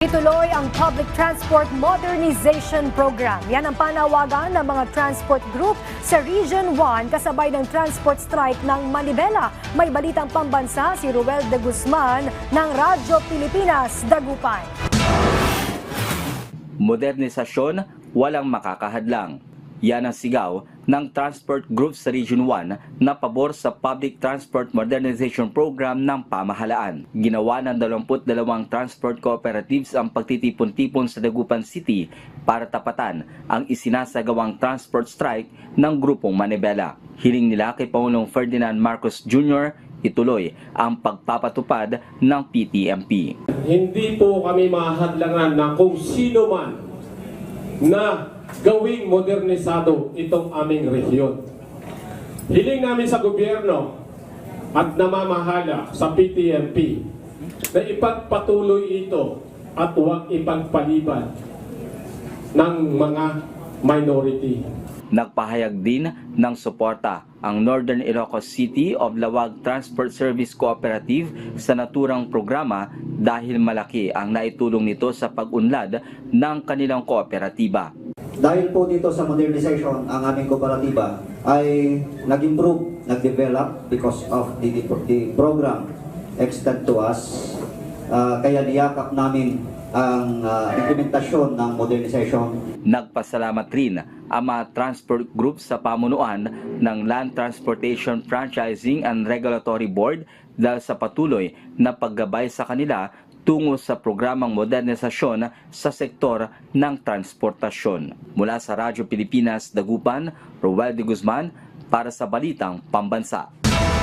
Ituloy ang Public Transport Modernization Program. Yan ang panawagan ng mga transport group sa Region 1 kasabay ng transport strike ng Manibela. May balitang pambansa si Ruel de Guzman ng Radyo Pilipinas, Dagupan. Modernisasyon, walang makakahadlang. Yan ang sigaw ng transport group sa Region 1 na pabor sa Public Transport Modernization Program ng pamahalaan. Ginawa ng 22 transport cooperatives ang pagtitipon-tipon sa Dagupan City para tapatan ang isinasagawang transport strike ng grupong Manibela. Hiling nila kay Pangulong Ferdinand Marcos Jr. ituloy ang pagpapatupad ng PTMP. Hindi po kami mahadlangan na kung sino man na gawing modernisado itong aming rehiyon. Hiling namin sa gobyerno at namamahala sa PTMP na ipagpatuloy ito at huwag ipagpaliban ng mga minority. Nagpahayag din ng suporta ang Northern Ilocos City of Lawag Transport Service Cooperative sa naturang programa dahil malaki ang naitulong nito sa pag-unlad ng kanilang kooperatiba. Dahil po dito sa modernization, ang aming kooperatiba ay nag-improve, nag-develop because of the program extended to us. Kaya niyakap namin ang implementasyon ng modernization. Nagpasalamat rin ang mga transport group sa pamunuan ng Land Transportation Franchising and Regulatory Board dahil sa patuloy na paggabay sa kanila tungo sa programang modernisasyon sa sektor ng transportasyon. Mula sa Radyo Pilipinas, Dagupan, Ruel de Guzman para sa Balitang Pambansa.